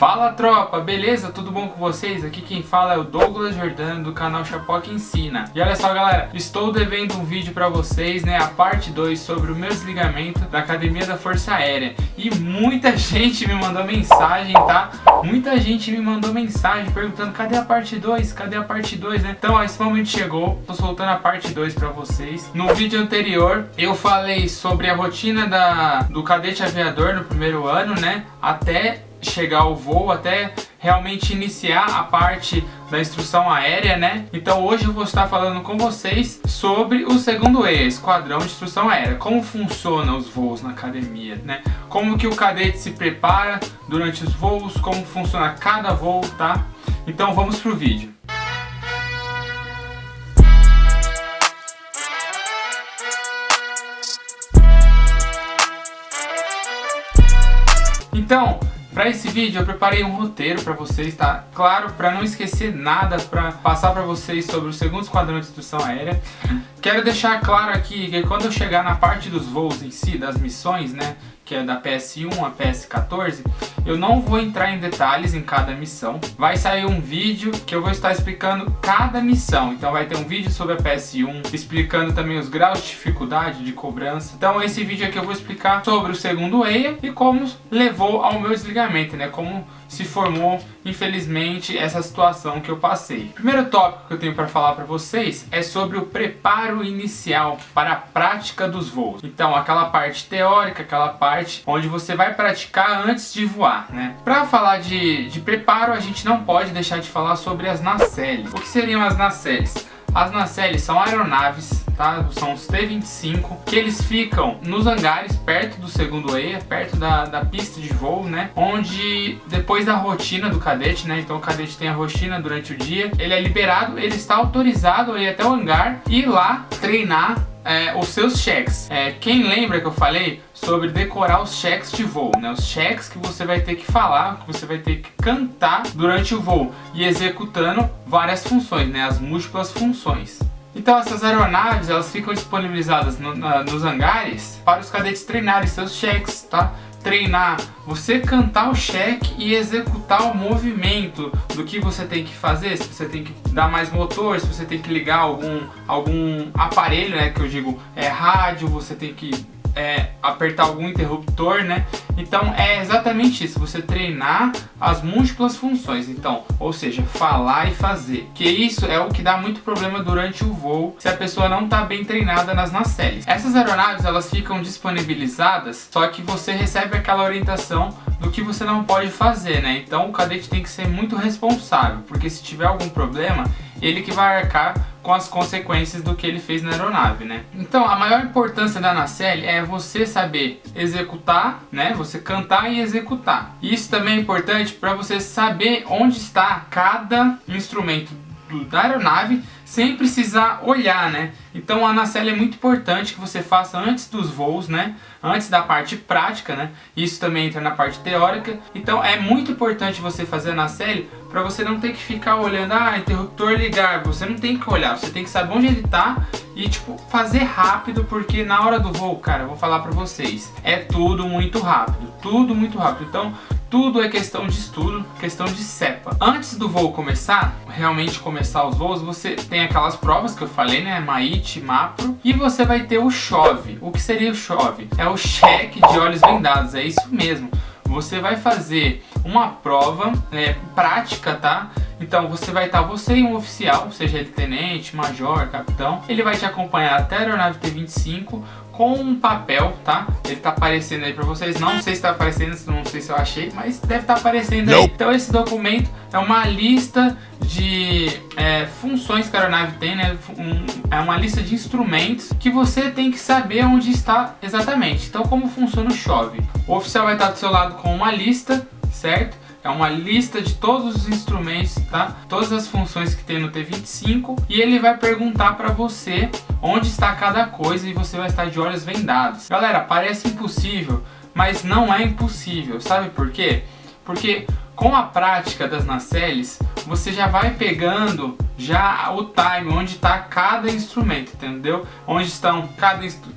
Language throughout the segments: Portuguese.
Fala tropa, beleza? Tudo bom com vocês? Aqui quem fala é o Douglas Jordano do canal Chapó que Ensina. E olha só galera, estou devendo um vídeo pra vocês, né? A parte 2 sobre o meu desligamento da Academia da Força Aérea. E muita gente me mandou mensagem, tá? Muita gente me mandou mensagem perguntando cadê a parte 2? Cadê a parte 2, né? Então ó, esse momento chegou, tô soltando a parte 2 pra vocês. No vídeo anterior eu falei sobre a rotina do cadete aviador no primeiro ano, né? Até chegar ao voo, até realmente iniciar a parte da instrução aérea, né? Então hoje eu vou estar falando com vocês sobre o segundo EIA, Esquadrão de Instrução Aérea. Como funcionam os voos na academia, né? Como que o cadete se prepara durante os voos, como funciona cada voo, tá? Então vamos pro vídeo. Então, para esse vídeo eu preparei um roteiro para vocês, tá? Claro, para não esquecer nada, para passar para vocês sobre o segundo esquadrão de instrução aérea. Quero deixar claro aqui que quando eu chegar na parte dos voos em si, das missões, né, que é da PS1 a PS14, eu não vou entrar em detalhes em cada missão. Vai sair um vídeo que eu vou estar explicando cada missão. Então vai ter um vídeo sobre a PS1, explicando também os graus de dificuldade de cobrança. Então esse vídeo aqui eu vou explicar sobre o segundo EIA e como levou ao meu desligamento, né? Como se formou, infelizmente, essa situação que eu passei. O primeiro tópico que eu tenho para falar para vocês é sobre o preparo inicial para a prática dos voos. Então, aquela parte teórica, aquela parte onde você vai praticar antes de voar, né? Para falar de preparo, a gente não pode deixar de falar sobre as nacelles. O que seriam as nacelles? As nacelles são aeronaves, tá? São os T-25, que eles ficam nos hangares perto do segundo EIA, perto da pista de voo, né? Onde depois da rotina do cadete, né? Então o cadete tem a rotina durante o dia, ele é liberado, ele está autorizado a ir até o hangar e ir lá treinar os seus cheques. Quem lembra que eu falei sobre decorar os cheques de voo, né? Os cheques que você vai ter que falar, que você vai ter que cantar durante o voo e executando várias funções, né? As múltiplas funções. Então essas aeronaves, elas ficam disponibilizadas nos hangares para os cadetes treinarem seus cheques, tá? Treinar, você cantar o cheque e executar o movimento do que você tem que fazer, se você tem que dar mais motor, se você tem que ligar algum aparelho, né, que eu digo rádio, você tem que apertar algum interruptor, né? Então é exatamente isso, você treinar as múltiplas funções, então, ou seja, falar e fazer, que isso é o que dá muito problema durante o voo se a pessoa não está bem treinada nas nacelles. Essas aeronaves, elas ficam disponibilizadas, só que você recebe aquela orientação do que você não pode fazer, né? Então o cadete tem que ser muito responsável, porque se tiver algum problema, ele que vai arcar com as consequências do que ele fez na aeronave, né? Então a maior importância da nacelle é você saber executar, né? Você cantar e executar. Isso também é importante para você saber onde está cada instrumento da aeronave sem precisar olhar, né? Então a nacelle é muito importante que você faça antes dos voos, né? Antes da parte prática, né? Isso também entra na parte teórica. Então é muito importante você fazer a nacelle para você não ter que ficar olhando, interruptor ligar. Você não tem que olhar, você tem que saber onde ele tá e tipo fazer rápido, porque na hora do voo, cara, eu vou falar para vocês, é tudo muito rápido, tudo muito rápido. Então tudo é questão de estudo, questão de cepa. Antes do voo começar, realmente começar os voos, você tem aquelas provas que eu falei, né? MAIT, MAPRO, e você vai ter o CHOV. O que seria o CHOV? É o cheque de olhos vendados, é isso mesmo. Você vai fazer uma prova prática, tá? Então você vai estar, você e um oficial, seja ele tenente, major, capitão, ele vai te acompanhar até a aeronave T-25 com um papel, tá? Ele tá aparecendo aí pra vocês, não sei se tá aparecendo, não sei se eu achei, mas deve estar aparecendo aí. Então esse documento é uma lista de funções que a aeronave tem, né? É uma lista de instrumentos que você tem que saber onde está exatamente. Então como funciona o CHOV? O oficial vai estar do seu lado com uma lista, certo? É uma lista de todos os instrumentos, tá? Todas as funções que tem no T-25 e ele vai perguntar para você onde está cada coisa e você vai estar de olhos vendados. Galera, parece impossível, mas não é impossível. Sabe por quê? Porque com a prática das nacelles, você já vai pegando já o time, onde está cada instrumento, entendeu? Onde estão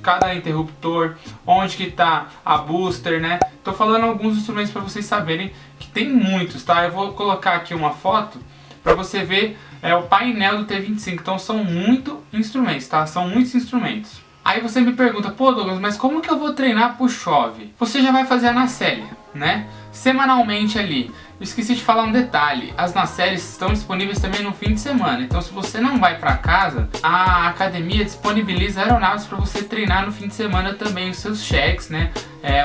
cada interruptor, onde que está a booster, né? Tô falando alguns instrumentos para vocês saberem que tem muitos, tá? Eu vou colocar aqui uma foto para você ver o painel do T25. Então são muitos instrumentos, tá? São muitos instrumentos. Aí você me pergunta, pô Douglas, mas como que eu vou treinar pro chove? Você já vai fazer a nacelle, né? Semanalmente ali. Eu esqueci de falar um detalhe, as nacelles estão disponíveis também no fim de semana. Então se você não vai para casa, a academia disponibiliza aeronaves para você treinar no fim de semana também os seus cheques, né?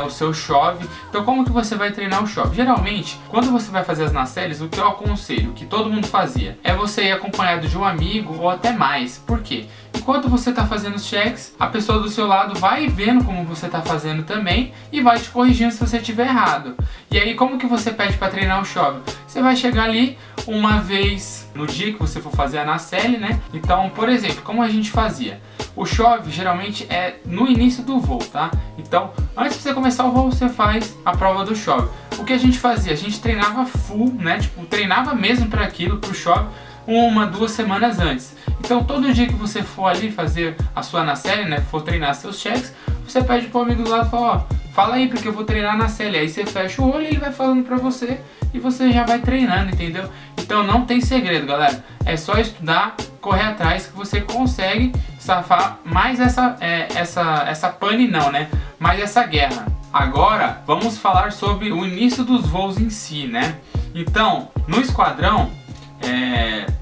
O seu chove. Então como que você vai treinar o chove? Geralmente, quando você vai fazer as nacelles, o que eu aconselho, que todo mundo fazia, é você ir acompanhado de um amigo ou até mais. Por quê? Enquanto você está fazendo os cheques, a pessoa do seu lado vai vendo como você está fazendo também e vai te corrigindo se você estiver errado. E aí como que você pede para treinar o chove? Você vai chegar ali uma vez no dia que você for fazer a nacelle, né? Então, por exemplo, como a gente fazia? O chove geralmente é no início do voo, tá? Então, antes de você começar o voo, você faz a prova do chove. O que a gente fazia? A gente treinava full, né? Tipo, treinava mesmo para aquilo, pro chove, 1, 2 semanas antes. Então todo dia que você for ali fazer a sua nacelle, né, for treinar seus cheques, você pede pro amigo do lado e fala, ó, fala aí porque eu vou treinar na nacelle. Aí você fecha o olho e ele vai falando pra você e você já vai treinando, entendeu? Então não tem segredo, galera. É só estudar, correr atrás que você consegue safar mais essa pane não, né? Mais essa guerra. Agora vamos falar sobre o início dos voos em si, né? Então, no esquadrão,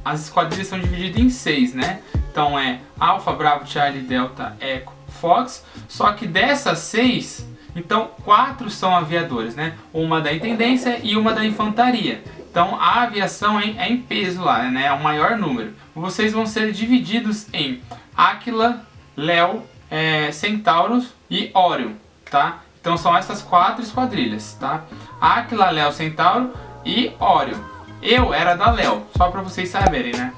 as esquadrilhas são divididas em 6, né? Então é Alfa, Bravo, Charlie, Delta, Echo, Fox. Só que dessas 6, então 4 são aviadores, né? Uma da intendência e uma da infantaria. Então a aviação é em peso lá, né? É o maior número. Vocês vão ser divididos em Áquila, Léo, Centauros e Órion, tá? Então são essas 4 esquadrilhas, tá? Áquila, Léo, Centauro e Órion. Eu era da Léo, só para vocês saberem, né?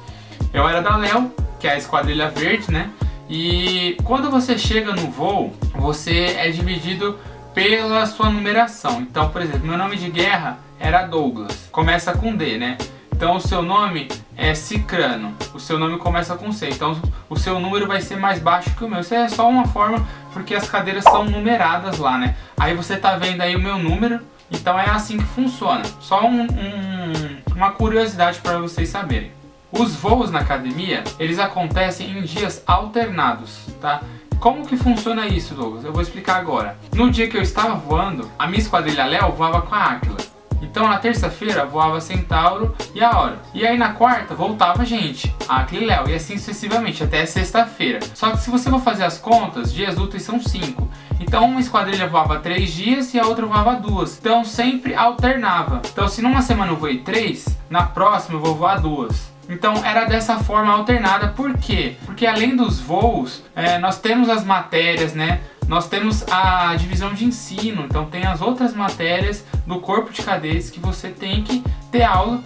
Eu era da Léo, que é a esquadrilha verde, né? E quando você chega no voo, você é dividido pela sua numeração. Então, por exemplo, meu nome de guerra era Douglas, começa com D, né? Então o seu nome é Cicrano, o seu nome começa com C, então o seu número vai ser mais baixo que o meu. Isso é só uma forma, porque as cadeiras são numeradas lá, né? Aí você tá vendo aí o meu número, então é assim que funciona. Só uma curiosidade para vocês saberem. Os voos na academia, eles acontecem em dias alternados, tá? Como que funciona isso, Douglas? Eu vou explicar agora. No dia que eu estava voando, a minha esquadrilha Léo voava com a Áquila. Então na terça-feira voava Centauro e a Órion. E aí na quarta voltava a gente, Áquila e Léo, e assim sucessivamente até sexta-feira. Só que se você for fazer as contas, dias úteis são 5. Então uma esquadrilha voava 3 dias e a outra voava 2. Então sempre alternava. Então se numa semana eu voei 3, na próxima eu vou voar 2. Então era dessa forma alternada. Por quê? Porque além dos voos, nós temos as matérias, né? Nós temos a divisão de ensino, então tem as outras matérias do corpo de cadetes que você tem que ter aula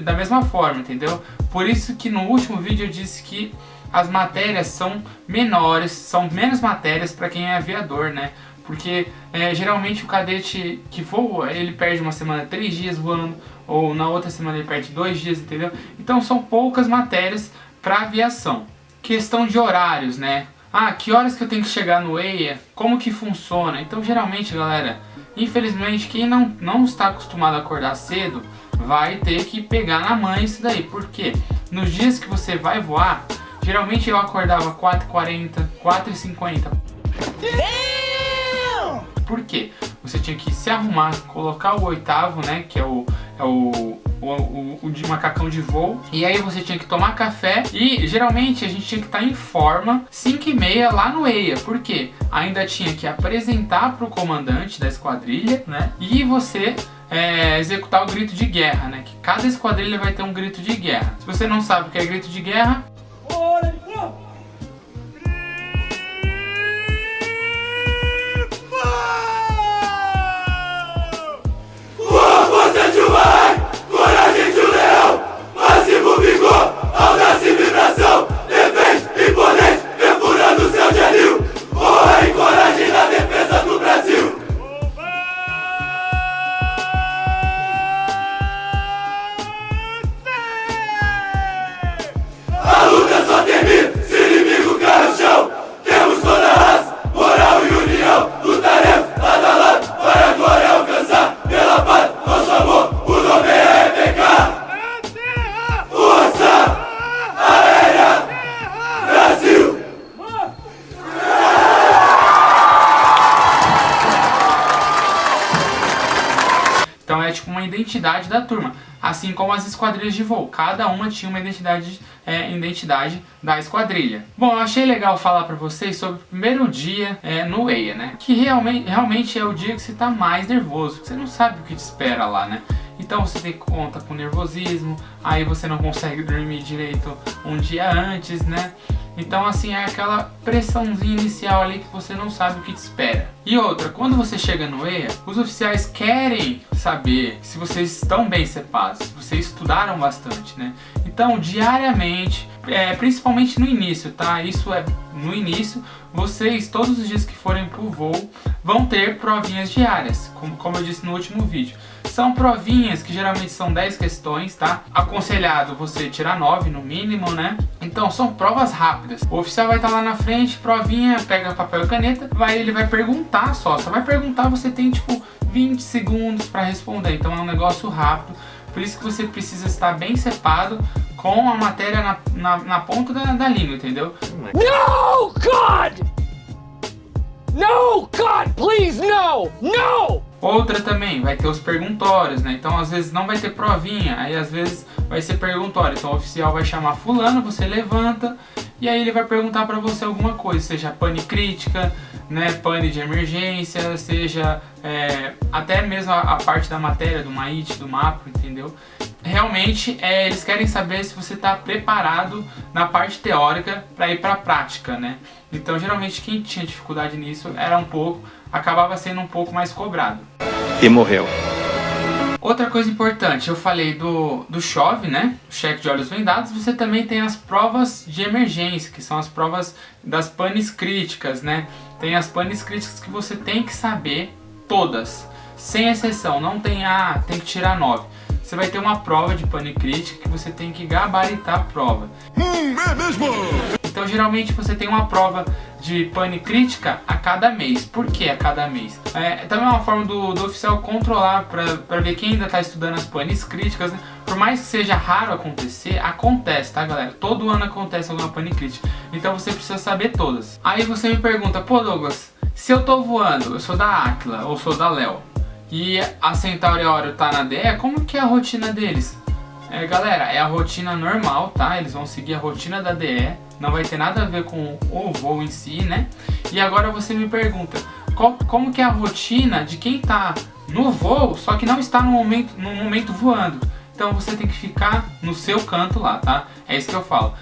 da mesma forma, entendeu? Por isso que no último vídeo eu disse que as matérias são menores, são menos matérias para quem é aviador, né? Porque geralmente o cadete que voa, ele perde uma semana 3 dias voando, ou na outra semana ele perde 2 dias, entendeu? Então são poucas matérias para aviação. Questão de horários, né? Ah, que horas que eu tenho que chegar no EIA? Como que funciona? Então geralmente, galera, infelizmente quem não está acostumado a acordar cedo vai ter que pegar na manha isso daí. Por quê? Nos dias que você vai voar, geralmente eu acordava 4h40, 4h50. Por quê? Você tinha que se arrumar, colocar o oitavo, né, que é o de macacão de voo, e aí você tinha que tomar café, e geralmente a gente tinha que estar em forma 5h30 lá no EIA. Por quê? Ainda tinha que apresentar para o comandante da esquadrilha, né, e você executar o grito de guerra, né, que cada esquadrilha vai ter um grito de guerra. Se você não sabe o que é grito de guerra, coragem de um leão, massivo vigor, audácia e vibração, defende, imponente, perfurando o céu de anil, honra e coragem na defesa do Brasil. A identidade da turma, assim como as esquadrilhas de voo, cada uma tinha uma identidade da esquadrilha. Bom, eu achei legal falar pra vocês sobre o primeiro dia no EIA, né? Que realmente é o dia que você tá mais nervoso, você não sabe o que te espera lá, né? Então você tem conta com nervosismo, aí você não consegue dormir direito um dia antes, né? Então assim, é aquela pressãozinha inicial ali que você não sabe o que te espera. E outra, quando você chega no EIA, os oficiais querem saber se vocês estão bem cepados, se vocês estudaram bastante, né? Então, diariamente, principalmente no início, tá? Isso é no início, vocês, todos os dias que forem pro voo, vão ter provinhas diárias, como eu disse no último vídeo. São provinhas que geralmente são 10 questões, tá? Aconselhado você tirar 9 no mínimo, né? Então são provas rápidas. O oficial vai estar lá na frente, provinha, pega papel e caneta, ele vai perguntar só vai perguntar, você tem tipo 20 segundos para responder. Então é um negócio rápido, por isso que você precisa estar bem cepado com a matéria na ponta da língua, entendeu? No, God! No, God, please, no! No! Outra também, vai ter os perguntórios, né? Então às vezes não vai ter provinha, aí às vezes vai ser perguntório. Então o oficial vai chamar fulano, você levanta e aí ele vai perguntar pra você alguma coisa, seja pane crítica, né, pane de emergência, seja até mesmo a parte da matéria, do MAIT, do mapa, entendeu? Realmente eles querem saber se você está preparado na parte teórica para ir para a prática, né? Então geralmente quem tinha dificuldade nisso acabava sendo um pouco mais cobrado. E morreu. Outra coisa importante, eu falei do chove, né? Cheque de olhos vendados. Você também tem as provas de emergência, que são as provas das panes críticas, né? Tem as panes críticas que você tem que saber todas, sem exceção. Não tem tem que tirar 9. Você vai ter uma prova de pane crítica que você tem que gabaritar a prova. É mesmo? Então geralmente você tem uma prova de pane crítica a cada mês. Por que a cada mês? Também é uma forma do oficial controlar para ver quem ainda está estudando as panes críticas, né? Por mais que seja raro acontecer, acontece, tá galera? Todo ano acontece alguma pane crítica. Então você precisa saber todas. Aí você me pergunta, pô Douglas, se eu tô voando, eu sou da Aquila ou sou da Léo, e a Centauri e a Oreo tá na DE, como que é a rotina deles? Galera, é a rotina normal, tá? Eles vão seguir a rotina da DE, não vai ter nada a ver com o voo em si, né? E agora você me pergunta, como que é a rotina de quem tá no voo, só que não está no momento voando? Então você tem que ficar no seu canto lá, tá? É isso que eu falo.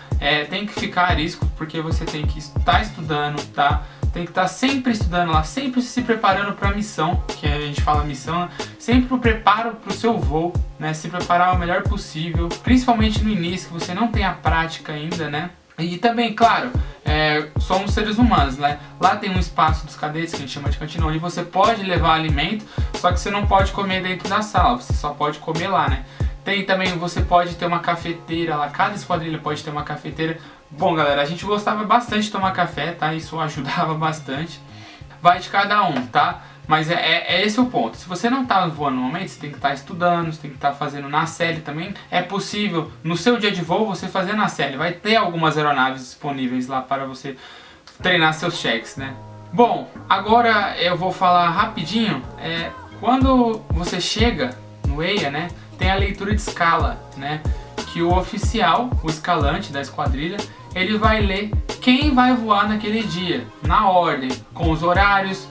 Tem que ficar arisco, porque você tem que estar estudando, tá? Tem que estar sempre estudando lá, sempre se preparando para a missão, que a gente fala missão, né? Sempre o preparo para o seu voo, né? Se preparar o melhor possível, principalmente no início, que você não tem a prática ainda, né? E também, claro, somos seres humanos, né? Lá tem um espaço dos cadetes, que a gente chama de cantina, onde você pode levar alimento, só que você não pode comer dentro da sala, você só pode comer lá, né? Tem também, você pode ter uma cafeteira lá, cada esquadrilha pode ter uma cafeteira. Bom galera, a gente gostava bastante de tomar café, tá? Isso ajudava bastante. Vai de cada um, tá? Mas é esse o ponto. Se você não tá voando no momento, você tem que estar estudando, você tem que estar fazendo nacelle também. É possível, no seu dia de voo, você fazer nacelle. Vai ter algumas aeronaves disponíveis lá para você treinar seus cheques, né? Bom, agora eu vou falar rapidinho. Quando você chega no EIA, né? Tem a leitura de escala, né? Que o oficial, o escalante da esquadrilha, ele vai ler quem vai voar naquele dia, na ordem, com os horários,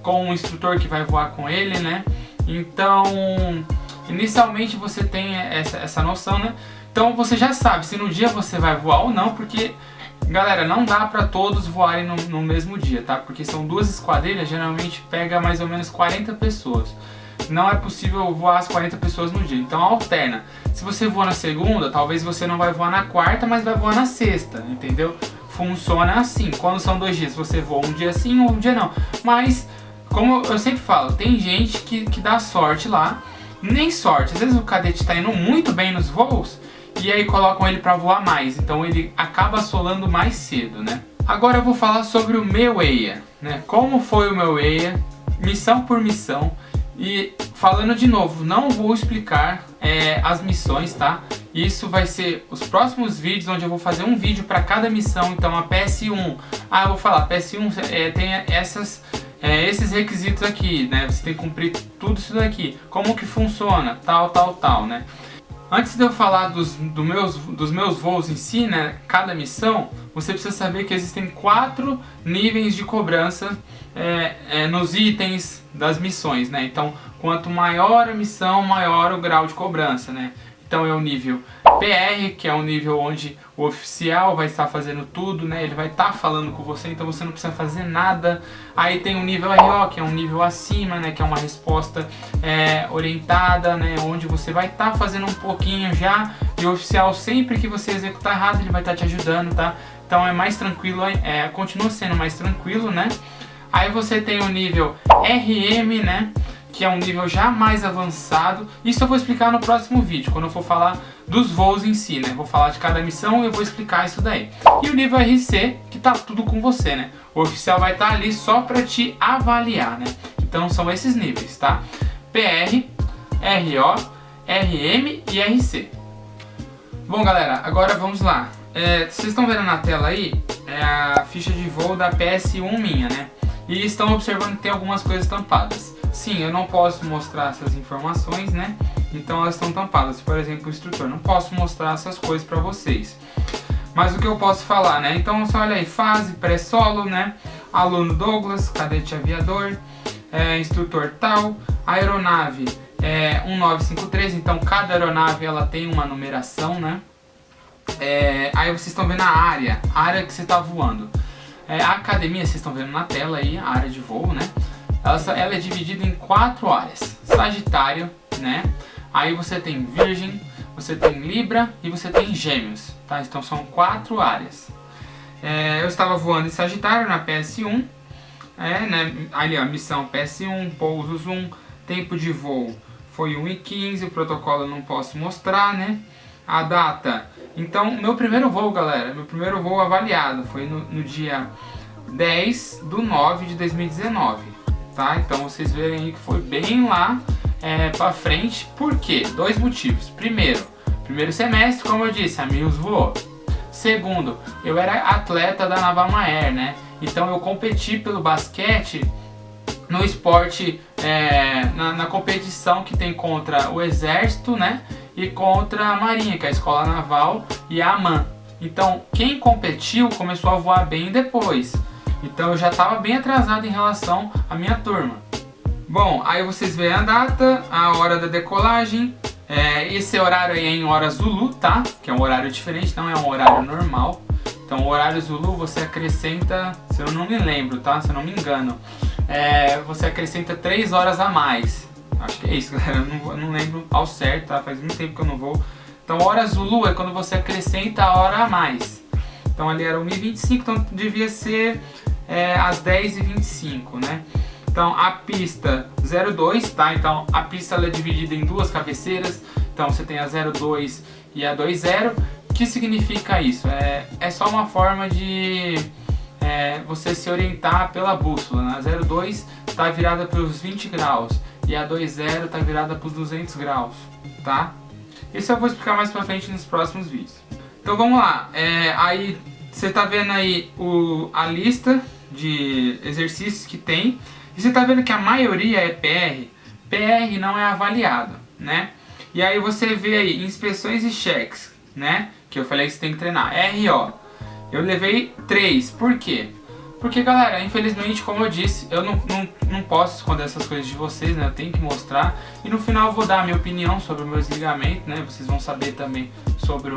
com o instrutor que vai voar com ele, né? Então, inicialmente você tem essa noção, né? Então você já sabe se no dia você vai voar ou não, porque, galera, não dá para todos voarem no mesmo dia, tá? Porque são duas esquadrilhas, geralmente pega mais ou menos 40 pessoas. Não é possível voar as 40 pessoas no dia, então alterna. Se você voa na segunda, talvez você não vai voar na quarta, mas vai voar na sexta, entendeu? Funciona assim. Quando são 2 dias, você voa um dia sim ou um dia não. Mas, como eu sempre falo, tem gente que dá sorte lá, nem sorte. Às vezes o cadete está indo muito bem nos voos e aí colocam ele para voar mais, então ele acaba solando mais cedo, né? Agora eu vou falar sobre o meu EIA, né? Como foi o meu EIA, missão por missão. E falando de novo, não vou explicar as missões, tá? Isso vai ser os próximos vídeos, onde eu vou fazer um vídeo para cada missão. Então a PS1, eu vou falar, PS1 tem esses requisitos aqui, né? Você tem que cumprir tudo isso daqui. Como que funciona? Tal, né? Antes de eu falar dos meus voos em si, né, cada missão, você precisa saber que existem 4 níveis de cobrança nos itens das missões, né? Então, quanto maior a missão, maior o grau de cobrança, né? Então é o nível PR, que é o nível onde o oficial vai estar fazendo tudo, né? Ele vai estar falando com você, então você não precisa fazer nada. Aí tem o nível RO, que é um nível acima, né? Que é uma resposta orientada, né? Onde você vai estar fazendo um pouquinho já, e o oficial, sempre que você executar errado, ele vai estar te ajudando, tá? Então é mais tranquilo, continua sendo mais tranquilo, né? Aí você tem o nível RM, né? Que é um nível já mais avançado. Isso eu vou explicar no próximo vídeo, quando eu for falar dos voos em si, né? Vou falar de cada missão e eu vou explicar isso daí. E o nível RC, que tá tudo com você, né? O oficial vai estar ali só para te avaliar, né? Então são esses níveis, tá? PR, RO, RM e RC. Bom, galera, agora vamos lá. Vocês estão vendo na tela aí a ficha de voo da PS1 minha, né? E estão observando que tem algumas coisas tampadas. Sim, eu não posso mostrar essas informações, né? Então elas estão tampadas. Por exemplo, o instrutor, não posso mostrar essas coisas para vocês. Mas o que eu posso falar, né? Então você olha aí, fase, pré-solo, né? Aluno Douglas, cadete aviador, instrutor tal, aeronave 1953, então cada aeronave ela tem uma numeração, né? Aí vocês estão vendo a área que você está voando. A academia, vocês estão vendo na tela aí, a área de voo, né? Ela é dividida em 4 áreas. Sagitário, né? Aí você tem Virgem, você tem Libra e você tem Gêmeos, tá? Então são 4 áreas. Eu estava voando em Sagitário na PS1, né? Ali ó, missão PS1, pouso zoom, tempo de voo foi 1h15, o protocolo eu não posso mostrar, né? A data, então meu primeiro voo, galera, meu primeiro voo avaliado foi no dia 10/9/2019. Tá? Então vocês verem aí que foi bem lá pra frente. Por quê? 2 motivos. Primeiro semestre, como eu disse, a Mills voou. Segundo, eu era atleta da Navamaer, né? Então eu competi pelo basquete no esporte, na competição que tem contra o Exército, né? E contra a Marinha, que é a Escola Naval e a AMAN. Então quem competiu começou a voar bem depois. Então eu já estava bem atrasado em relação à minha turma. Bom, aí vocês veem a data, a hora da decolagem. Esse horário aí é em hora Zulu, tá? Que é um horário diferente, não é um horário normal. Então o horário Zulu você acrescenta, se eu não me lembro, tá? Se eu não me engano, você acrescenta 3 horas a mais. Acho que é isso, galera. Eu não lembro ao certo, tá? Faz muito tempo que eu não vou. Então hora Zulu é quando você acrescenta a hora a mais. Então ali era 1h25, então devia ser às 10h25, né? Então a pista 02, tá? Então a pista ela é dividida em 2 cabeceiras. Então você tem a 02 e a 20. O que significa isso? É só uma forma de você se orientar pela bússola. A 02 está virada para os 20 graus e a 20 está virada para os 200 graus, tá? Isso eu vou explicar mais pra frente nos próximos vídeos. Então vamos lá, aí você tá vendo aí a lista de exercícios que tem, e você tá vendo que a maioria é PR. PR não é avaliado, né? E aí você vê aí inspeções e cheques, né? Que eu falei que você tem que treinar. RO, eu levei 3, por quê? Porque galera, infelizmente, como eu disse, eu não posso esconder essas coisas de vocês, né? Eu tenho que mostrar. E no final eu vou dar a minha opinião sobre o meu desligamento, né? Vocês vão saber também sobre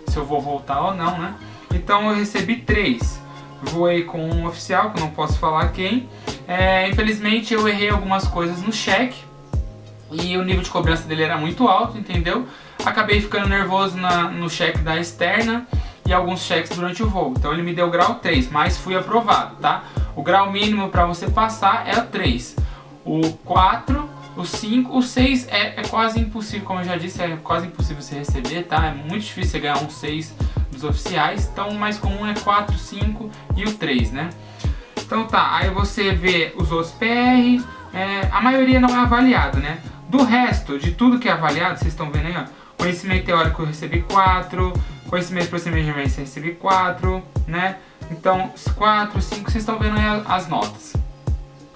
se eu vou voltar ou não, né? Então eu recebi 3. Voei com um oficial, que eu não posso falar quem. Infelizmente eu errei algumas coisas no cheque. E o nível de cobrança dele era muito alto, entendeu? Acabei ficando nervoso no cheque da externa e alguns cheques durante o voo. Então ele me deu grau 3, mas fui aprovado, tá? O grau mínimo para você passar é o 3. O 4, o 5, o 6 é quase impossível, como eu já disse, é quase impossível você receber, tá? É muito difícil você ganhar um 6 dos oficiais. Então o mais comum é 4, 5 e o 3, né? Então tá, aí você vê os outros PR, a maioria não é avaliado, né? Do resto, de tudo que é avaliado, vocês estão vendo aí, ó, conhecimento teórico eu recebi 4, conhecimento de procedimento de emergência eu recebi 4, né? Então, 4, 5, vocês estão vendo aí as notas.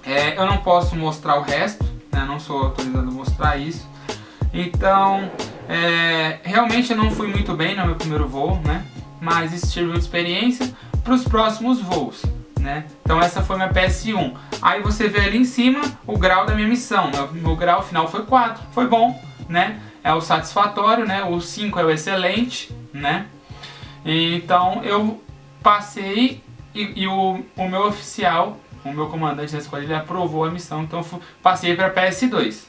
Eu não posso mostrar o resto, né? Não sou autorizado a mostrar isso. Então, realmente eu não fui muito bem no meu primeiro voo, né? Mas isso serviu de experiência para os próximos voos, né? Então essa foi minha PS1. Aí você vê ali em cima o grau da minha missão. Meu grau final foi 4, foi bom, né? É o satisfatório, né? O 5 é o excelente, né? Então eu passei e o meu oficial, o meu comandante da esquadrilha aprovou a missão, então eu passei para PS2.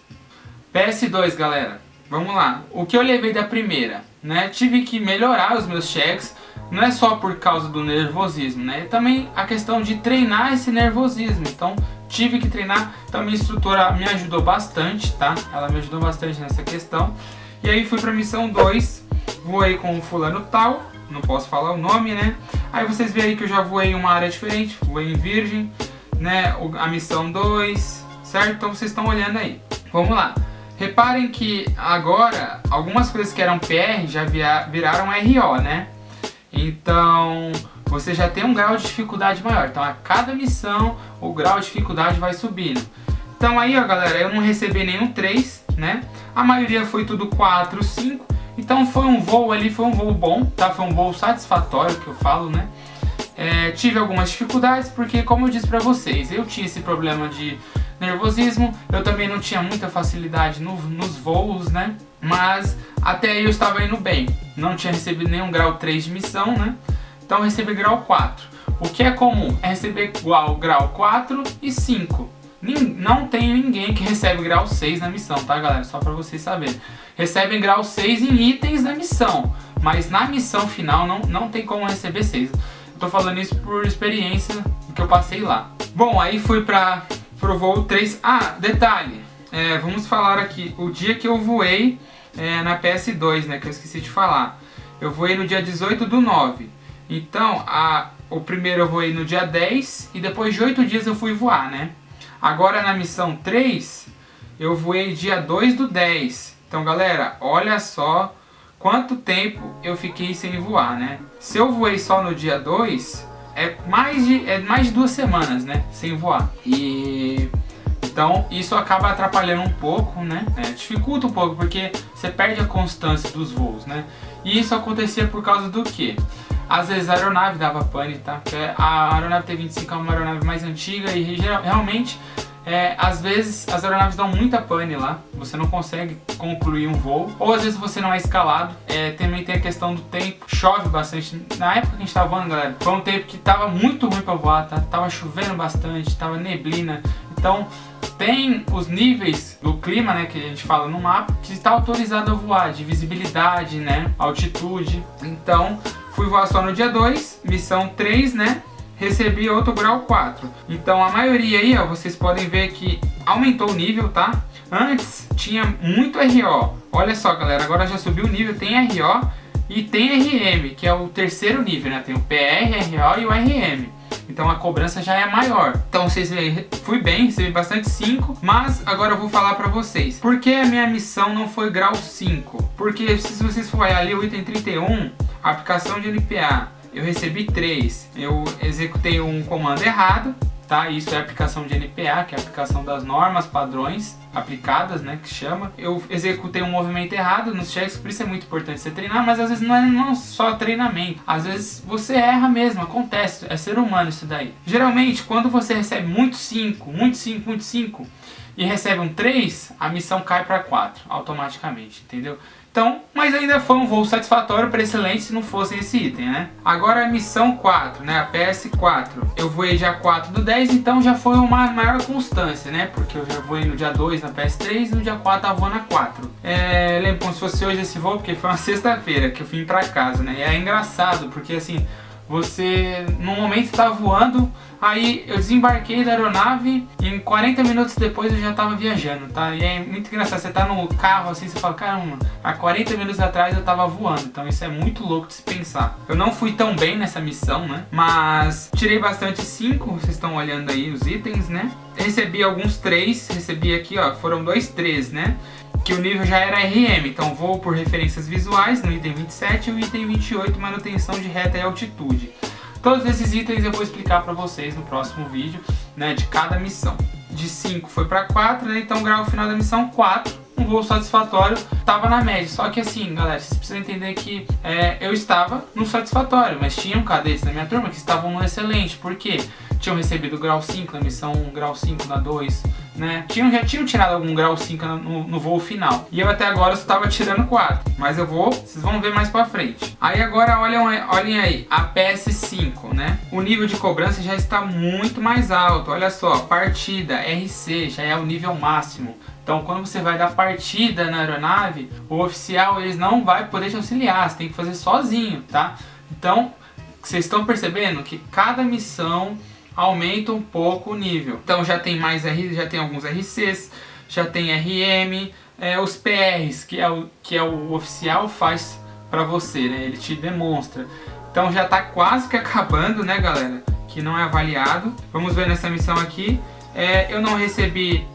PS2, galera, vamos lá. O que eu levei da primeira, né? Tive que melhorar os meus cheques, não é só por causa do nervosismo, né? É também a questão de treinar esse nervosismo, então tive que treinar. Então minha instrutora me ajudou bastante, tá? Ela me ajudou bastante nessa questão. E aí fui para missão 2, voei com o fulano tal, não posso falar o nome, né? Aí vocês veem aí que eu já voei em uma área diferente, voei em Virgem, né? A missão 2, certo? Então vocês estão olhando aí. Vamos lá. Reparem que agora algumas coisas que eram PR já viraram RO, né? Então você já tem um grau de dificuldade maior. Então a cada missão o grau de dificuldade vai subindo. Então aí, ó, galera, eu não recebi nenhum 3, né? A maioria foi tudo 4, 5. Então foi um voo ali, foi um voo bom, tá? Foi um voo satisfatório que eu falo, né? Tive algumas dificuldades porque, como eu disse pra vocês, eu tinha esse problema de nervosismo, eu também não tinha muita facilidade nos voos, né? Mas até aí eu estava indo bem, não tinha recebido nenhum grau 3 de missão, né? Então eu recebi grau 4. O que é comum é receber igual grau 4 e 5. Não tem ninguém que recebe grau 6 na missão, tá, galera? Só pra vocês saberem. Recebem grau 6 em itens da missão, mas na missão final não tem como receber 6. Eu tô falando isso por experiência que eu passei lá. Bom, aí fui pro voo 3. Ah, detalhe, vamos falar aqui o dia que eu voei na PS2, né, que eu esqueci de falar. Eu voei no dia 18/9. Então, o primeiro eu voei no dia 10 e depois de 8 dias eu fui voar, né? Agora na missão 3, eu voei dia 2/10. Então, galera, olha só quanto tempo eu fiquei sem voar, né? Se eu voei só no dia 2, é mais de 2 semanas, né? Sem voar. E então isso acaba atrapalhando um pouco, né? Dificulta um pouco, porque você perde a constância dos voos, né? E isso acontecia por causa do quê? Às vezes a aeronave dava pane, tá? Porque a aeronave T-25 é uma aeronave mais antiga e realmente, às vezes as aeronaves dão muita pane lá, você não consegue concluir um voo, ou às vezes você não é escalado. Também tem a questão do tempo, chove bastante. Na época que a gente tava voando, galera, foi um tempo que tava muito ruim pra voar, tá? Tava chovendo bastante, tava neblina, então tem os níveis do clima, né, que a gente fala no mapa, que está autorizado a voar, de visibilidade, né, altitude. Então fui voar só no dia 2, missão 3, né? Recebi outro grau 4. Então a maioria aí, ó, vocês podem ver que aumentou o nível, tá? Antes tinha muito RO. Olha só, galera, agora já subiu o nível, tem RO e tem RM, que é o terceiro nível, né? Tem o PR, RO e o RM. Então a cobrança já é maior. Então vocês veem, fui bem, recebi bastante 5. Mas agora eu vou falar pra vocês por que a minha missão não foi grau 5. Porque se vocês forem ali o item 31, a aplicação de NPA, eu recebi 3. Eu executei um comando errado, tá? Isso é a aplicação de NPA, que é a aplicação das normas, padrões aplicadas, né, que chama. Eu executei um movimento errado nos checks, por isso é muito importante você treinar, mas às vezes não só treinamento, às vezes você erra mesmo, acontece, é ser humano isso daí. Geralmente, quando você recebe muito 5 e recebe um 3, a missão cai para 4 automaticamente, entendeu? Então, mas ainda foi um voo satisfatório para excelente se não fosse esse item, né? Agora a missão 4, né? A PS4. Eu voei dia 4/10, então já foi uma maior constância, né? Porque eu já voei no dia 2 na PS3 e no dia 4 tava voando na 4. Lembro como se fosse hoje esse voo, porque foi uma sexta-feira que eu vim pra casa, né? E é engraçado, porque assim, você no momento tá voando, aí eu desembarquei da aeronave e em 40 minutos depois eu já tava viajando, tá? E é muito engraçado, você tá no carro assim, você fala, caramba, há 40 minutos atrás eu tava voando, então isso é muito louco de se pensar. Eu não fui tão bem nessa missão, né? Mas tirei bastante 5, vocês estão olhando aí os itens, né? Recebi alguns 3, recebi aqui, ó, foram 2 3, né? Que o nível já era RM, então voo por referências visuais no item 27 e o item 28, manutenção de reta e altitude. Todos esses itens eu vou explicar para vocês no próximo vídeo, né, de cada missão. de 5 foi para 4, né? Então grau final da missão 4. Um voo satisfatório, tava na média. Só que assim, galera, vocês precisam entender que eu estava no satisfatório, mas tinham cadetes na minha turma que estavam no excelente. Por quê? Tinham recebido grau 5 na missão 1, grau 5 na 2, né? Já tinham tirado algum grau 5 no voo final. E eu até agora só estava tirando 4. Mas vocês vão ver mais pra frente. Aí agora olhem aí, a PS5, né? O nível de cobrança já está muito mais alto. Olha só, partida, RC, já é o nível máximo. Então, quando você vai dar partida na aeronave, o oficial eles não vai poder te auxiliar, você tem que fazer sozinho, tá? Então, vocês estão percebendo que cada missão aumenta um pouco o nível. Então, já tem alguns RCs, já tem RM, os PRs, que é o oficial faz para você, né? Ele te demonstra. Então, já tá quase que acabando, né, galera? Que não é avaliado. Vamos ver nessa missão aqui. Eu não recebi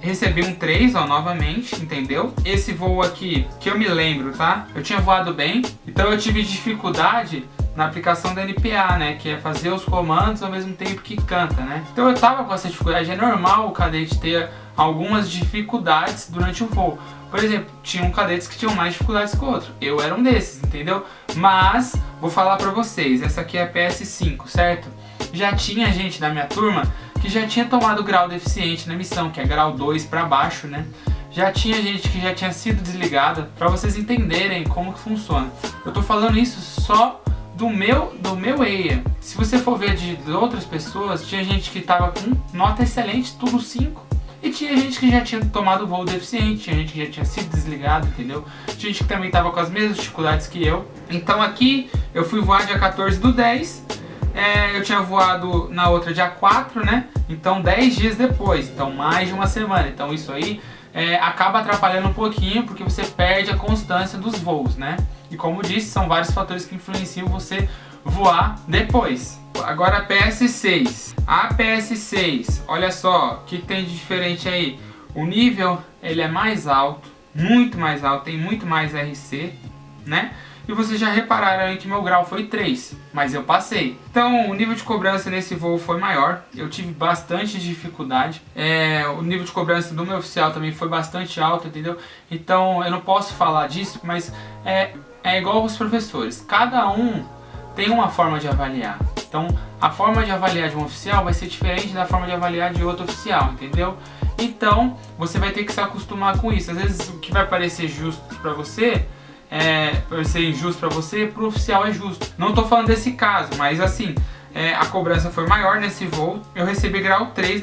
um 3, ó, novamente, entendeu? Esse voo aqui, que eu me lembro, tá? Eu tinha voado bem, então eu tive dificuldade na aplicação da NPA, né? Que é fazer os comandos ao mesmo tempo que canta, né? Então eu tava com essa dificuldade, é normal o cadete ter algumas dificuldades durante o voo. Por exemplo, tinham cadetes que tinham mais dificuldades que o outro. Eu era um desses, entendeu? Mas, vou falar pra vocês, essa aqui é a PS5, certo? Já tinha gente da minha turma que já tinha tomado grau deficiente na missão, que é grau 2 para baixo, né? Já tinha gente que já tinha sido desligada, para vocês entenderem como que funciona. Eu tô falando isso só do meu EIA. Se você for ver de outras pessoas, tinha gente que tava com nota excelente, tudo 5. E tinha gente que já tinha tomado voo deficiente, tinha gente que já tinha sido desligado, entendeu? Tinha gente que também tava com as mesmas dificuldades que eu. Então aqui eu fui voar dia 14/10. Eu tinha voado na outra dia 4, né? Então 10 dias depois, então mais de uma semana. Então isso aí acaba atrapalhando um pouquinho, porque você perde a constância dos voos, né? E como disse, são vários fatores que influenciam você voar depois. Agora a PS6. A PS6, olha só, o que tem de diferente aí? O nível, ele é mais alto, muito mais alto, tem muito mais RC, né? E vocês já repararam aí que meu grau foi 3, mas eu passei. Então o nível de cobrança nesse voo foi maior, eu tive bastante dificuldade. O nível de cobrança do meu oficial também foi bastante alto, entendeu? Então eu não posso falar disso, mas é igual os professores, cada um tem uma forma de avaliar. Então a forma de avaliar de um oficial vai ser diferente da forma de avaliar de outro oficial, entendeu? Então você vai ter que se acostumar com isso. Às vezes o que vai parecer justo para você vai ser injusto para você, pro oficial é justo. Não tô falando desse caso, mas assim, a cobrança foi maior nesse voo. Eu recebi grau 3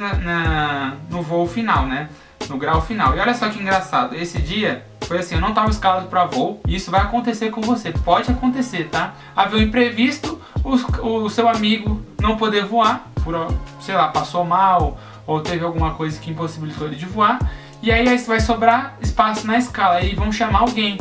no voo final, né? No grau final. E olha só que engraçado, esse dia foi assim, eu não estava escalado para voo, e isso vai acontecer com você, pode acontecer, tá? Haver um imprevisto, o seu amigo não poder voar, sei lá, passou mal, ou teve alguma coisa que impossibilitou ele de voar, e aí vai sobrar espaço na escala, aí vão chamar alguém.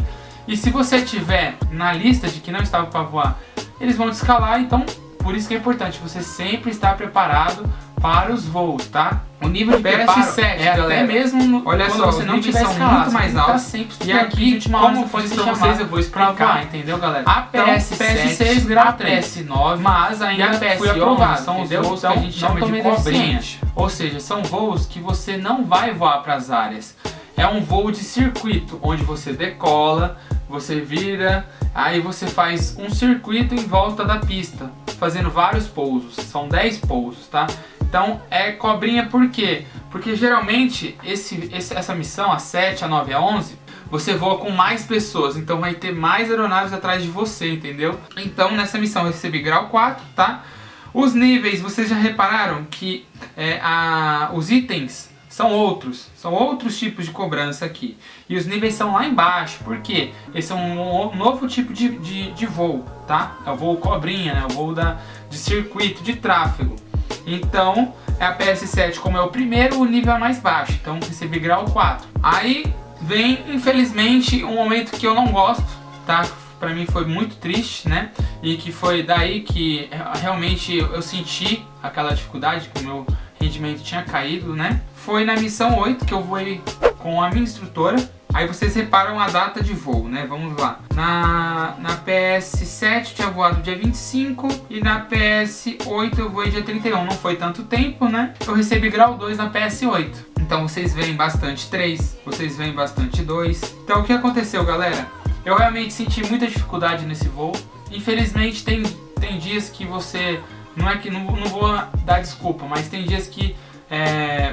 E se você tiver na lista de que não estava para voar, eles vão te escalar, então por isso que é importante você sempre estar preparado para os voos, tá? O nível de preparo até mesmo olha quando só, você os não níveis tiver são escalado, muito mais você tá altos. sempre E aqui, como foi para vocês, eu vou explicar, entendeu, galera? A PS6 grau 3, PS9, mas ainda e a PS11 fui aprovado, são os entendeu? voos que Então, a gente chama não de tomei cobrinha. deficiente. Ou seja, são voos que você não vai voar para as áreas. É um voo de circuito, onde você decola, você vira, aí você faz um circuito em volta da pista, fazendo vários pousos. São 10 pousos, tá? Então é cobrinha por quê? Porque geralmente essa missão, a 7, a 9, a 11, você voa com mais pessoas, então vai ter mais aeronaves atrás de você, entendeu? Então nessa missão eu recebi grau 4, tá? Os níveis, vocês já repararam que os itens são outros tipos de cobrança aqui. E os níveis são lá embaixo, porque esse é um novo tipo de voo, tá? É o voo cobrinha, né? O voo de circuito, de tráfego. Então, a PS7, como é o primeiro, o nível é mais baixo. Então, recebi grau 4. Aí vem, infelizmente, um momento que eu não gosto, tá? Pra mim foi muito triste, né? E que foi daí que realmente eu senti aquela dificuldade, que o meu rendimento tinha caído, né? Foi na missão 8 que eu voei com a minha instrutora. Aí vocês reparam a data de voo, né? Vamos lá. Na PS7 eu tinha voado dia 25 e na PS8 eu voei dia 31. Não foi tanto tempo, né? Eu recebi grau 2 na PS8. Então vocês veem bastante 3, vocês veem bastante 2. Então o que aconteceu, galera? Eu realmente senti muita dificuldade nesse voo. Infelizmente tem dias que você... Não é que não vou dar desculpa, mas tem dias que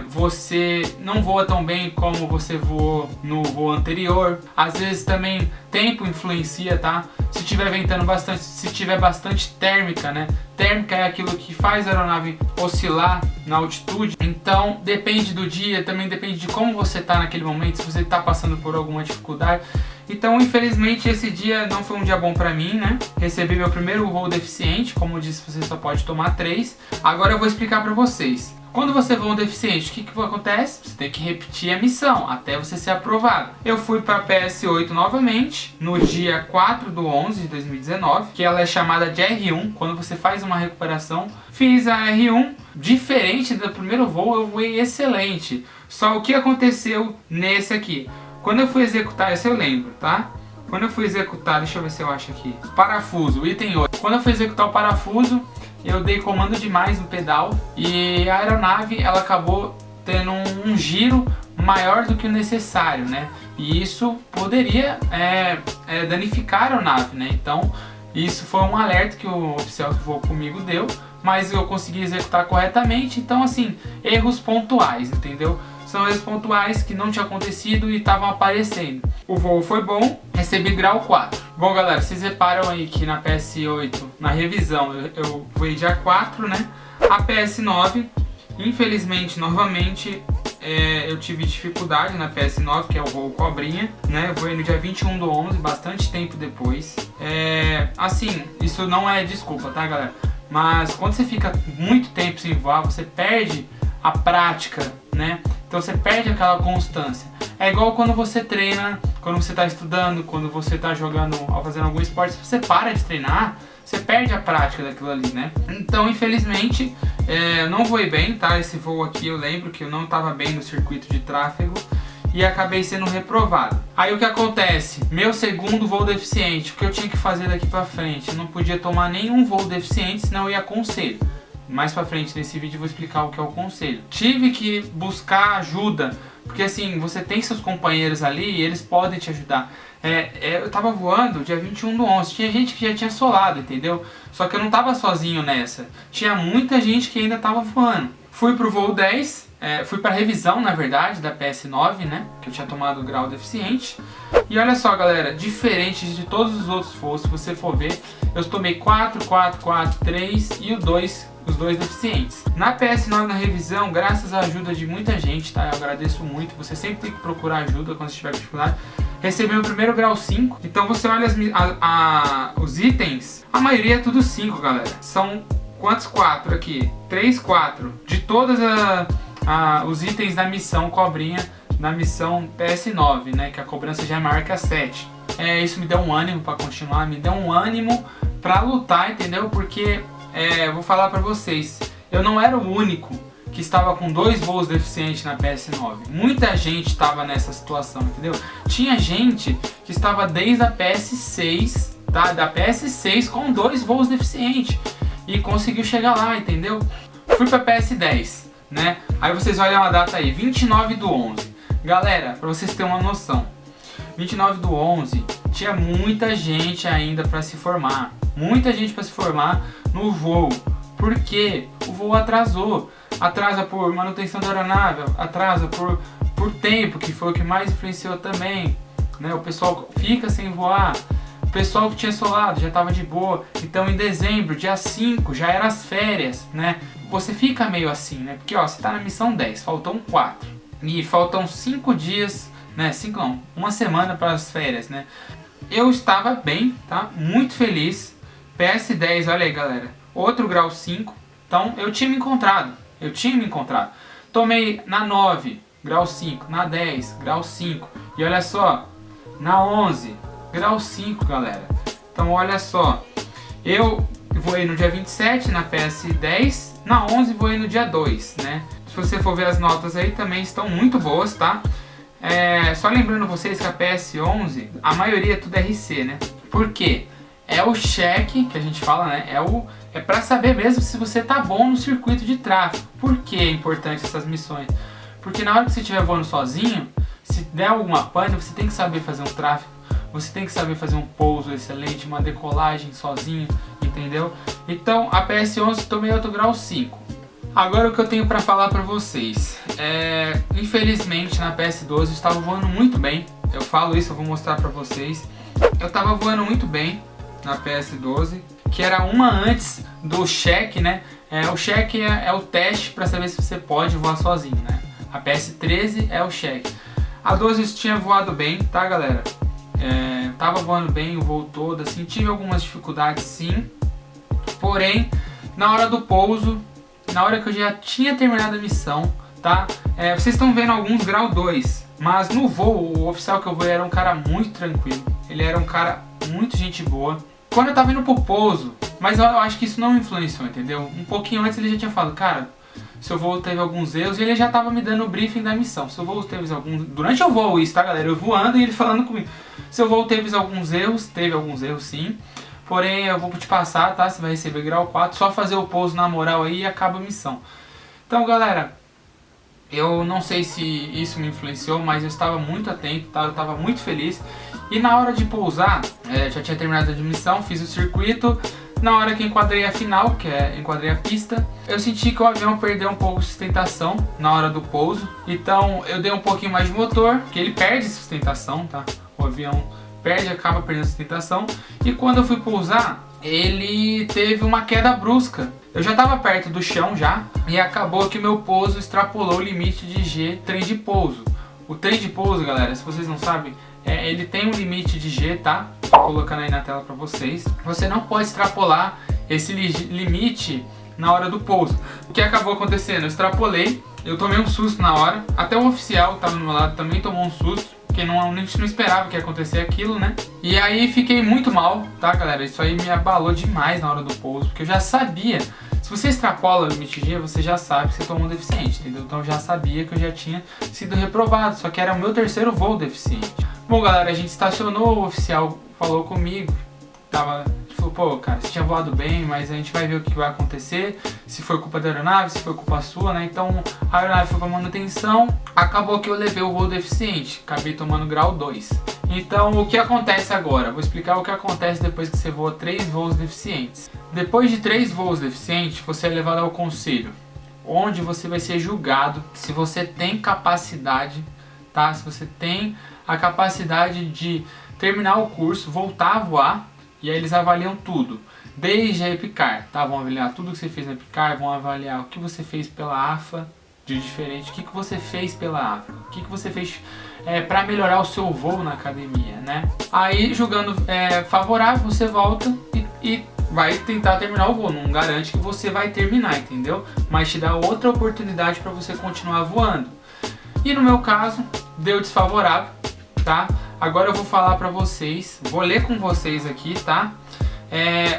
você não voa tão bem como você voou no voo anterior. Às vezes também tempo influencia, tá? Se tiver ventando bastante, se tiver bastante térmica, né? Térmica é aquilo que faz a aeronave oscilar na altitude. Então depende do dia, também depende de como você tá naquele momento, se você tá passando por alguma dificuldade. Então infelizmente esse dia não foi um dia bom pra mim, né? Recebi meu primeiro voo deficiente, como eu disse, você só pode tomar 3. Agora eu vou explicar pra vocês. Quando você voa um deficiente, o que acontece? Você tem que repetir a missão até você ser aprovado. Eu fui para a PS8 novamente, no dia 4/11 de 2019, que ela é chamada de R1, quando você faz uma recuperação. Fiz a R1, diferente do primeiro voo, eu voei excelente. Só o que aconteceu nesse aqui? Quando eu fui executar, esse eu lembro, tá? Quando eu fui executar, deixa eu ver se eu acho aqui. Parafuso, item 8. Quando eu fui executar o parafuso, eu dei comando demais no pedal e a aeronave ela acabou tendo um giro maior do que o necessário, né? E isso poderia danificar a aeronave, né? Então isso foi um alerta que o oficial que voou comigo deu, mas eu consegui executar corretamente. Então assim, erros pontuais, entendeu? São erros pontuais que não tinha acontecido e estavam aparecendo. O voo foi bom, recebi grau 4. Bom, galera, vocês reparam aí que na PS8, na revisão, eu voei dia 4, né? A PS9, infelizmente, novamente, eu tive dificuldade na PS9, que é o voo cobrinha, né? Eu voei no dia 21/11, bastante tempo depois. Assim, isso não é desculpa, tá, galera? Mas quando você fica muito tempo sem voar, você perde a prática, né? Então você perde aquela constância. É igual quando você treina, quando você está estudando, quando você está jogando, ou fazendo algum esporte, se você para de treinar, você perde a prática daquilo ali, né? Então, infelizmente, eu não voei bem, tá? Esse voo aqui eu lembro que eu não estava bem no circuito de tráfego e acabei sendo reprovado. Aí o que acontece? Meu segundo voo deficiente, o que eu tinha que fazer daqui pra frente? Eu não podia tomar nenhum voo deficiente, senão eu ia conselho. Mais pra frente nesse vídeo eu vou explicar o que é o conselho. Tive que buscar ajuda, porque assim, você tem seus companheiros ali e eles podem te ajudar. Eu tava voando dia 21/11, tinha gente que já tinha solado, entendeu? Só que eu não tava sozinho nessa, tinha muita gente que ainda tava voando. Fui pro voo 10, fui pra revisão, na verdade, da PS9, né? Que eu tinha tomado o grau deficiente. E olha só, galera, diferente de todos os outros voos, se você for ver, eu tomei 4, 4, 4, 3 e os dois deficientes. Na PS9, na revisão, graças à ajuda de muita gente, tá? Eu agradeço muito. Você sempre tem que procurar ajuda quando você tiver dificuldade. Recebi o primeiro grau 5. Então você olha os itens, a maioria é tudo 5, galera. São quantos 4 aqui? 3, 4. De todos os itens da missão cobrinha, na missão PS9, né? Que a cobrança já é maior que a 7. Isso me deu um ânimo para continuar, me deu um ânimo para lutar, entendeu? Porque eu vou falar pra vocês, eu não era o único que estava com 2 voos deficientes na PS9. Muita gente estava nessa situação, entendeu? Tinha gente que estava desde a PS6, tá? Da PS6 com 2 voos deficientes e conseguiu chegar lá, entendeu? Fui pra PS10, né? Aí vocês olham a data aí, 29/11. Galera, pra vocês terem uma noção, 29/11 tinha muita gente ainda para se formar. Muita gente para se formar no voo. Por quê? O voo atrasou. Atrasa por manutenção da aeronave, atrasa por tempo, que foi o que mais influenciou também, né? O pessoal fica sem voar. O pessoal que tinha solado já estava de boa. Então em dezembro, dia 5, já eram as férias, né? Você fica meio assim, né? Porque ó, você tá na missão 10, faltam 4. E faltam 5 dias, né? 5 não, uma semana para as férias, né? Eu estava bem, tá? Muito feliz. PS10, olha aí, galera. Outro grau 5. Então eu tinha me encontrado. Tomei na 9, grau 5. Na 10, grau 5. E olha só, na 11, grau 5, galera. Então olha só, eu voei no dia 27 na PS10. Na 11 voei no dia 2, né? Se você for ver as notas aí, também estão muito boas, tá? Só lembrando vocês que a PS11, a maioria é tudo RC, né? Por quê? É o cheque que a gente fala, né? É pra saber mesmo se você tá bom no circuito de tráfego. Por que é importante essas missões? Porque na hora que você estiver voando sozinho, se der alguma pane, você tem que saber fazer um tráfego, você tem que saber fazer um pouso excelente, uma decolagem sozinho, entendeu? Então a PS11 tomei alto grau 5. Agora o que eu tenho para falar para vocês, infelizmente na PS12 eu estava voando muito bem, eu falo isso, eu vou mostrar para vocês. Eu estava voando muito bem na PS12, que era uma antes do check, né? O check é o teste para saber se você pode voar sozinho, né? A PS13 é o check. A 12 eu tinha voado bem, tá, galera? Tava voando bem o voo todo, assim, tive algumas dificuldades sim. Porém, na hora do pouso, na hora que eu já tinha terminado a missão, tá? Vocês estão vendo alguns grau 2, mas no voo, o oficial que eu voei era um cara muito tranquilo. Ele era um cara muito gente boa. Quando eu tava indo pro pouso, mas eu acho que isso não influenciou, entendeu? Um pouquinho antes ele já tinha falado, cara, seu voo teve alguns erros, e ele já tava me dando o briefing da missão. Seu voo teve alguns... Durante o voo isso, tá, galera? Eu voando e ele falando comigo. Seu voo teve alguns erros sim. Porém, eu vou te passar, tá? Você vai receber grau 4, só fazer o pouso na moral aí e acaba a missão. Então, galera, eu não sei se isso me influenciou, mas eu estava muito atento, tá? Eu estava muito feliz. E na hora de pousar, já tinha terminado a missão, fiz o circuito. Na hora que enquadrei a final, enquadrei a pista, eu senti que o avião perdeu um pouco de sustentação na hora do pouso. Então, eu dei um pouquinho mais de motor, que ele perde sustentação, tá? O avião acaba perdendo sustentação. E quando eu fui pousar, ele teve uma queda brusca. Eu já estava perto do chão já, e acabou que o meu pouso extrapolou o limite de G trem de pouso. O trem de pouso, galera, se vocês não sabem, ele tem um limite de G, tá? Tô colocando aí na tela para vocês. Você não pode extrapolar esse limite na hora do pouso. O que acabou acontecendo? Eu extrapolei, eu tomei um susto na hora. Até o oficial que estava do meu lado também tomou um susto, porque a gente não esperava que ia acontecer aquilo, né? E aí fiquei muito mal, tá, galera? Isso aí me abalou demais na hora do pouso, porque eu já sabia. Se você extrapola o limite G, você já sabe que você tomou um deficiente, entendeu? Então eu já sabia que eu já tinha sido reprovado, só que era o meu terceiro voo deficiente. Bom, galera, a gente estacionou, o oficial falou comigo, falou, pô, cara, você tinha voado bem, mas a gente vai ver o que vai acontecer, se foi culpa da aeronave, se foi culpa sua, né? Então a aeronave foi pra manutenção, acabou que eu levei o voo deficiente, acabei tomando grau 2. Então o que acontece agora? Vou explicar o que acontece depois que você voa 3 voos deficientes. Depois de 3 voos deficientes, você é levado ao conselho, onde você vai ser julgado se você tem capacidade, tá? Se você tem a capacidade de terminar o curso, voltar a voar. E aí eles avaliam tudo, desde a EPICAR, tá? Vão avaliar tudo que você fez na EPICAR, vão avaliar o que você fez pela AFA de diferente, o que você fez pela AFA, o que você fez para melhorar o seu voo na academia, né? Aí, julgando favorável, você volta e vai tentar terminar o voo. Não garante que você vai terminar, entendeu? Mas te dá outra oportunidade para você continuar voando. E no meu caso, deu desfavorável, tá? Agora eu vou falar pra vocês, vou ler com vocês aqui, tá?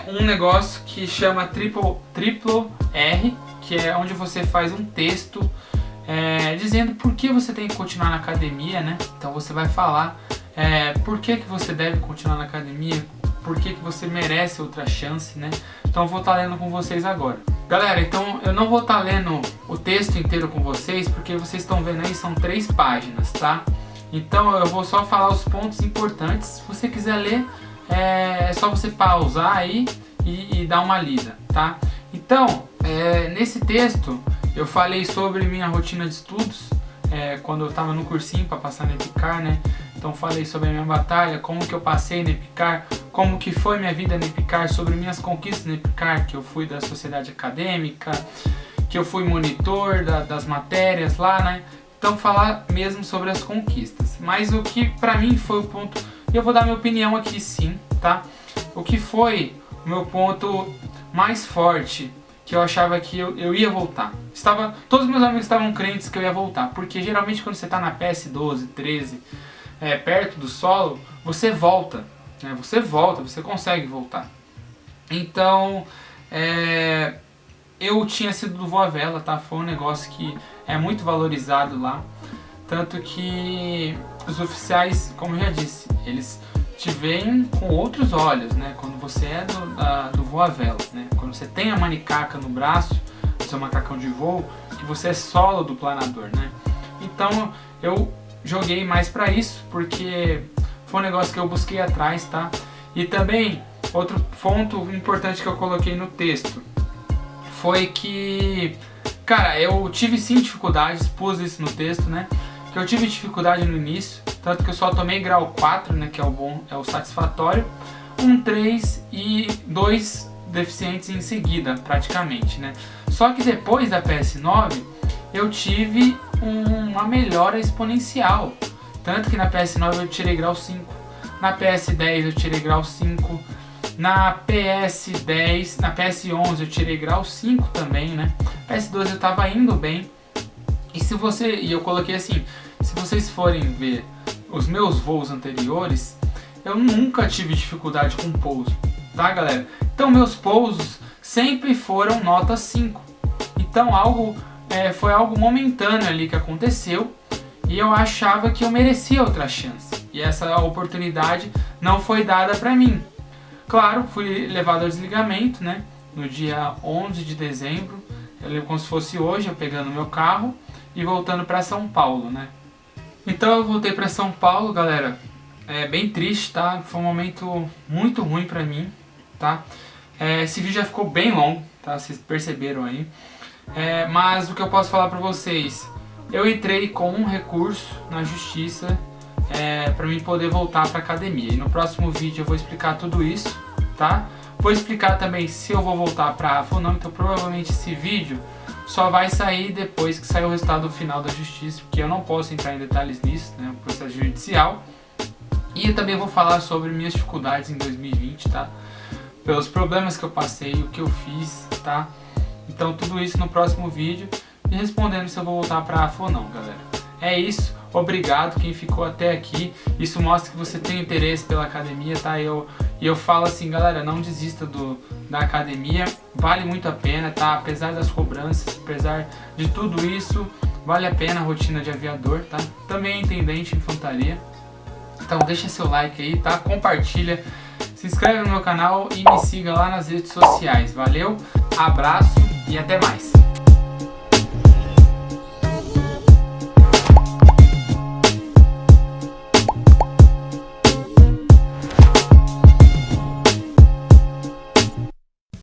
Um negócio que chama Triplo R, que é onde você faz um texto dizendo por que você tem que continuar na academia, né? Então você vai falar por que você deve continuar na academia, por que você merece outra chance, né? Então eu vou estar lendo com vocês agora. Galera, então eu não vou estar lendo o texto inteiro com vocês, porque vocês estão vendo aí, são 3 páginas, tá? Então eu vou só falar os pontos importantes. Se você quiser ler, é só você pausar aí e dar uma lida, tá? Então, nesse texto eu falei sobre minha rotina de estudos, quando eu estava no cursinho para passar na EPICAR, né? Então falei sobre a minha batalha, como que eu passei na EPICAR, como que foi minha vida na EPICAR, sobre minhas conquistas na EPICAR, que eu fui da sociedade acadêmica, que eu fui monitor das matérias lá, né? Então falar mesmo sobre as conquistas. Mas o que pra mim foi o ponto, eu vou dar minha opinião aqui sim, tá? O que foi o meu ponto mais forte, que eu achava que eu ia voltar. Todos os meus amigos estavam crentes que eu ia voltar, porque geralmente quando você tá na PS12, 13, perto do solo, você volta, né? Você consegue voltar. Então, eu tinha sido do Voa Vela, tá? Foi um negócio que é muito valorizado lá, tanto que os oficiais, como eu já disse, eles te veem com outros olhos, né? Quando você é do Voa Vela, né? Quando você tem a manicaca no braço, o seu macacão de voo, que você é solo do planador, né? Então eu joguei mais pra isso, porque foi um negócio que eu busquei atrás, tá? E também, outro ponto importante que eu coloquei no texto foi que, cara, eu tive sim dificuldades, pus isso no texto, né? Que eu tive dificuldade no início, tanto que eu só tomei grau 4, né? Que é o bom, é o satisfatório, 3 e 2 deficientes em seguida, praticamente, né? Só que depois da PS9, eu tive uma melhora exponencial. Tanto que na PS9 eu tirei grau 5, na PS10 eu tirei grau 5, na PS10, na PS11 eu tirei grau 5 também, né? PS12 eu tava indo bem. E eu coloquei assim, se vocês forem ver os meus voos anteriores, eu nunca tive dificuldade com pouso, tá, galera? Então meus pousos sempre foram nota 5. Então foi algo momentâneo ali que aconteceu, e eu achava que eu merecia outra chance. E essa oportunidade não foi dada pra mim. Claro, fui levado ao desligamento, né? No dia 11 de dezembro, eu lembro como se fosse hoje, eu pegando meu carro e voltando pra São Paulo, né? Então eu voltei pra São Paulo, galera. É bem triste, tá? Foi um momento muito ruim pra mim, tá? Esse vídeo já ficou bem longo, tá? Vocês perceberam aí. Mas o que eu posso falar pra vocês, eu entrei com um recurso na justiça para mim poder voltar pra academia. E no próximo vídeo eu vou explicar tudo isso, tá? Vou explicar também se eu vou voltar pra AFA ou não. Então provavelmente esse vídeo só vai sair depois que sair o resultado final da justiça, porque eu não posso entrar em detalhes nisso, né? O processo judicial. E eu também vou falar sobre minhas dificuldades em 2020, tá? Pelos problemas que eu passei, o que eu fiz, tá? Então tudo isso no próximo vídeo, e respondendo se eu vou voltar pra AFA ou não, galera. É isso, obrigado quem ficou até aqui. Isso mostra que você tem interesse pela academia, tá? E eu falo assim, galera, não desista da academia, vale muito a pena, tá? Apesar das cobranças, apesar de tudo isso, vale a pena a rotina de aviador, tá? Também é intendente em infantaria. Então deixa seu like aí, tá? Compartilha, se inscreve no meu canal e me siga lá nas redes sociais. Valeu, abraço e até mais!